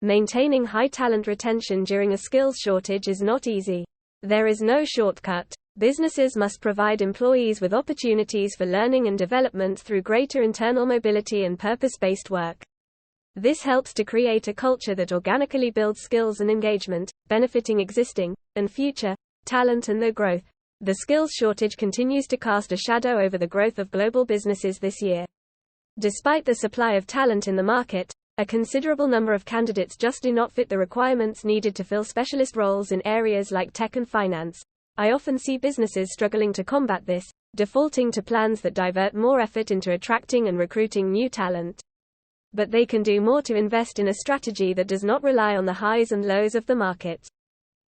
Maintaining high talent retention during a skills shortage is not easy. There is no shortcut. Businesses must provide employees with opportunities for learning and development through greater internal mobility and purpose-based work. This helps to create a culture that organically builds skills and engagement, benefiting existing and future talent and their growth. The skills shortage continues to cast a shadow over the growth of global businesses this year. Despite the supply of talent in the market, a considerable number of candidates just do not fit the requirements needed to fill specialist roles in areas like tech and finance. I often see businesses struggling to combat this, defaulting to plans that divert more effort into attracting and recruiting new talent. But they can do more to invest in a strategy that does not rely on the highs and lows of the market.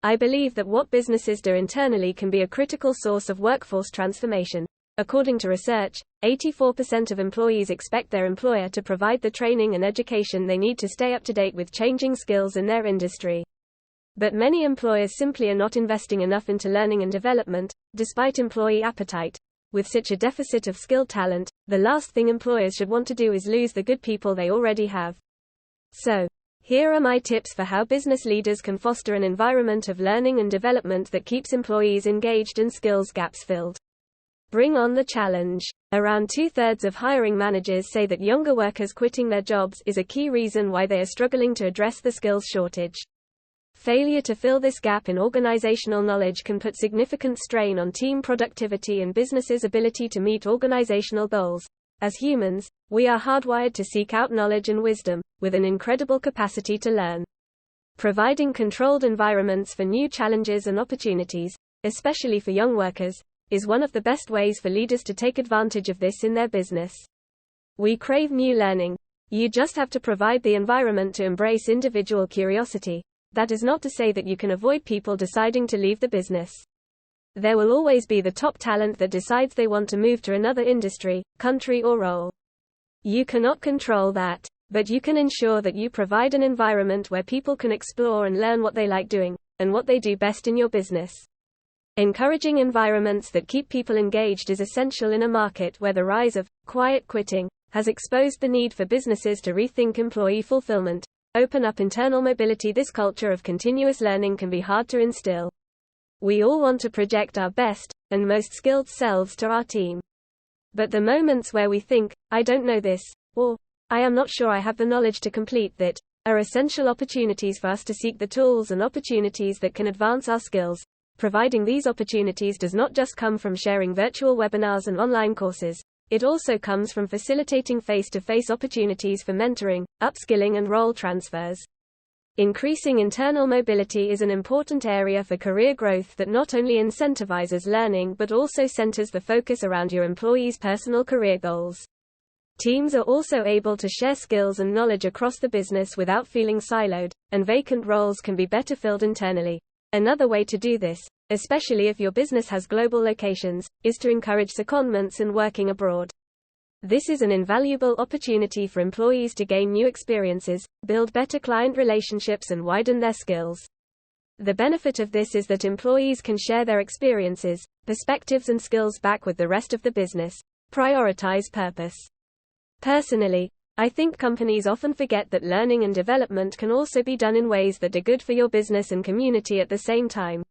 I believe that what businesses do internally can be a critical source of workforce transformation. According to research, 84% of employees expect their employer to provide the training and education they need to stay up to date with changing skills in their industry. But many employers simply are not investing enough into learning and development, despite employee appetite. With such a deficit of skilled talent, the last thing employers should want to do is lose the good people they already have. So, here are my tips for how business leaders can foster an environment of learning and development that keeps employees engaged and skills gaps filled. Bring on the challenge. Around 2/3 of hiring managers say that younger workers quitting their jobs is a key reason why they are struggling to address the skills shortage. Failure to fill this gap in organizational knowledge can put significant strain on team productivity and businesses' ability to meet organizational goals. As humans, we are hardwired to seek out knowledge and wisdom, with an incredible capacity to learn. Providing controlled environments for new challenges and opportunities, especially for young workers, is one of the best ways for leaders to take advantage of this in their business. We crave new learning. You just have to provide the environment to embrace individual curiosity. That is not to say that you can avoid people deciding to leave the business. There will always be the top talent that decides they want to move to another industry, country or role. You cannot control that, but you can ensure that you provide an environment where people can explore and learn what they like doing, and what they do best in your business. Encouraging environments that keep people engaged is essential in a market where the rise of quiet quitting has exposed the need for businesses to rethink employee fulfillment. Open up internal mobility. This culture of continuous learning can be hard to instill. We all want to project our best and most skilled selves to our team. But the moments where we think, I don't know this, or I am not sure I have the knowledge to complete that, are essential opportunities for us to seek the tools and opportunities that can advance our skills. Providing these opportunities does not just come from sharing virtual webinars and online courses. It also comes from facilitating face-to-face opportunities for mentoring, upskilling and role transfers. Increasing internal mobility is an important area for career growth that not only incentivizes learning but also centers the focus around your employees' personal career goals. Teams are also able to share skills and knowledge across the business without feeling siloed, and vacant roles can be better filled internally. Another way to do this, especially if your business has global locations, is to encourage secondments and working abroad. This is an invaluable opportunity for employees to gain new experiences, build better client relationships and widen their skills. The benefit of this is that employees can share their experiences, perspectives and skills back with the rest of the business. Prioritize purpose. Personally, I think companies often forget that learning and development can also be done in ways that are good for your business and community at the same time.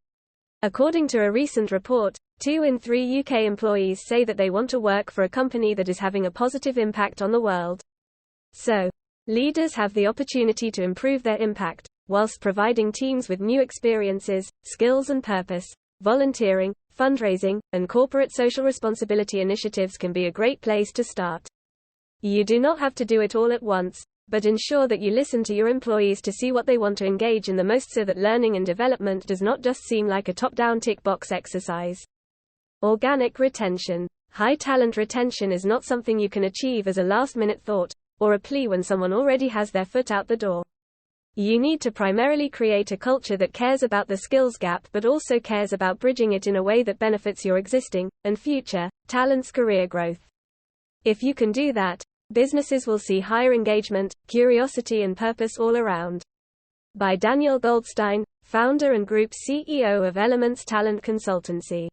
According to a recent report, 2 in 3 UK employees say that they want to work for a company that is having a positive impact on the world. So, leaders have the opportunity to improve their impact, whilst providing teams with new experiences, skills and purpose. Volunteering, fundraising, and corporate social responsibility initiatives can be a great place to start. You do not have to do it all at once, but ensure that you listen to your employees to see what they want to engage in the most so that learning and development does not just seem like a top-down tick box exercise. Organic retention. High talent retention is not something you can achieve as a last-minute thought, or a plea when someone already has their foot out the door. You need to primarily create a culture that cares about the skills gap but also cares about bridging it in a way that benefits your existing and future talent's career growth. If you can do that, businesses will see higher engagement, curiosity and purpose all around. By Daniel Goldstein, founder and group CEO of Elements Talent Consultancy.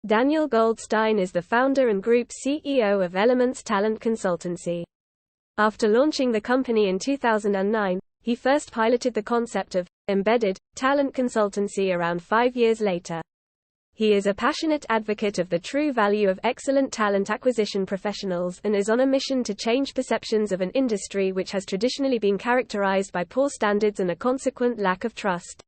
Daniel Goldstein is the founder and group CEO of Elements Talent Consultancy. After launching the company in 2009, He first piloted the concept of embedded talent consultancy around 5 years later. He is a passionate advocate of the true value of excellent talent acquisition professionals and is on a mission to change perceptions of an industry which has traditionally been characterized by poor standards and a consequent lack of trust.